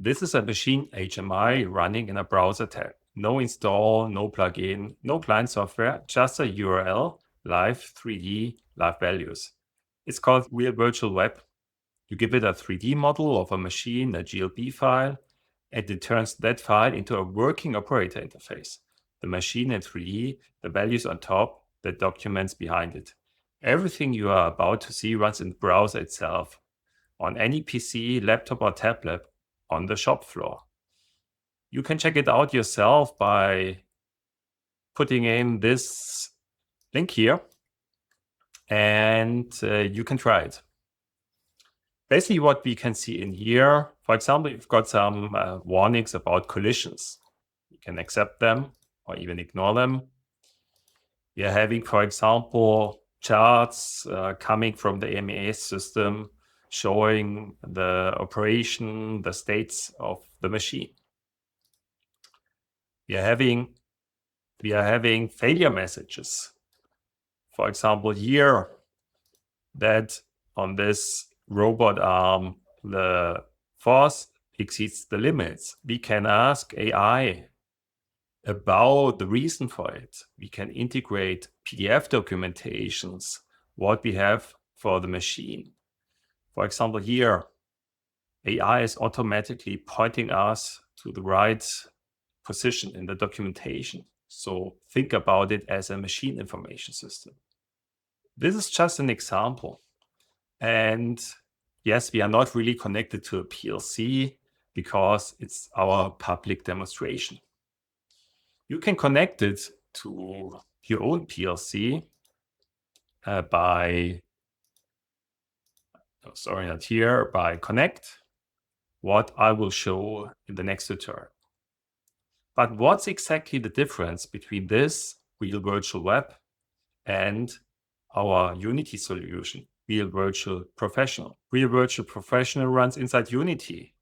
This is a machine HMI running in a browser tab. No install, no plugin, no client software, just a URL, live 3D, live values. It's called Real Virtual Web. You give it a 3D model of a machine, a GLB file, and it turns that file into a working operator interface. The machine in 3D, the values on top, the documents behind it. Everything you are about to see runs in the browser itself, on any PC, laptop, or tablet, on the shop floor. You can check it out yourself by putting in this link here, and you can try it. Basically, what we can see in here, for example, you've got some warnings about collisions. You can accept them or even ignore them. We are having, for example, charts coming from the MES system showing the operation, the states of the machine. We are having failure messages. For example, here that on this robot arm, the force exceeds the limits. We can ask AI about the reason for it. We can integrate PDF documentations, what we have for the machine. For example, here, AI is automatically pointing us to the right position in the documentation. So think about it as a machine information system. This is just an example. And yes, we are not really connected to a PLC because it's our public demonstration. You can connect it to your own PLC by connect, what I will show in the next tutorial. But what's exactly the difference between this Real Virtual Web and our Unity solution, Real Virtual Professional? Real Virtual Professional runs inside Unity.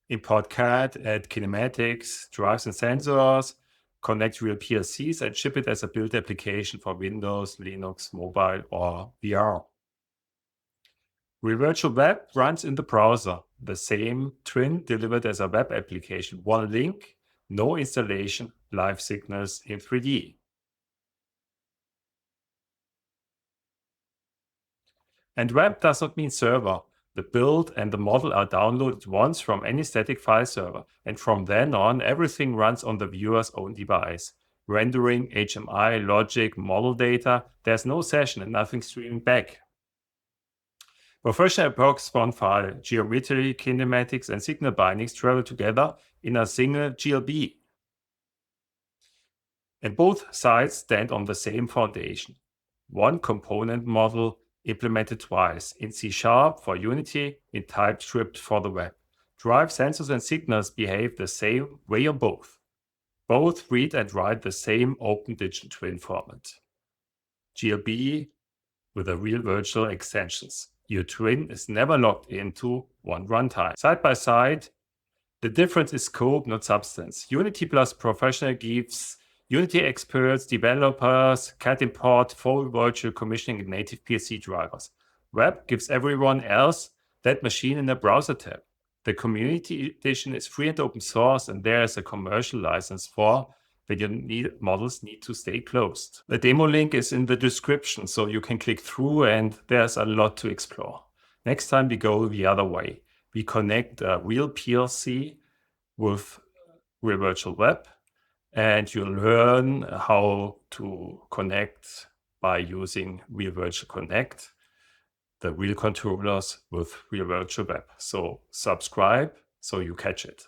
Import CAD, add kinematics, drives and sensors, connect real PLCs, and ship it as a built application for Windows, Linux, mobile, or VR. Real Virtual Web runs in the browser, the same twin delivered as a web application. One link, no installation, live signals in 3D. And web does not mean server. The build and the model are downloaded once from any static file server, and from then on, everything runs on the viewer's own device. Rendering, HMI, logic, model data, there's no session and nothing streaming back. Professional box font file, geometry, kinematics, and signal bindings travel together in a single GLB. And both sides stand on the same foundation. One component model implemented twice, in C# for Unity, in TypeScript for the web. Drive, sensors, and signals behave the same way on both. Both read and write the same open digital twin format. GLB with a real virtual extensions. Your twin is never logged into one runtime. Side by side, the difference is scope, not substance. Unity plus Professional gives Unity experts, developers, CAD import, full virtual commissioning and native PLC drivers. Web gives everyone else that machine in a browser tab. The community edition is free and open source, and there is a commercial license for that your models need to stay closed. The demo link is in the description, so you can click through and there's a lot to explore. Next time we go the other way. We connect a real PLC with Real Virtual Web, and you learn how to connect by using Real Virtual Connect, the real controllers with Real Virtual Web. So subscribe so you catch it.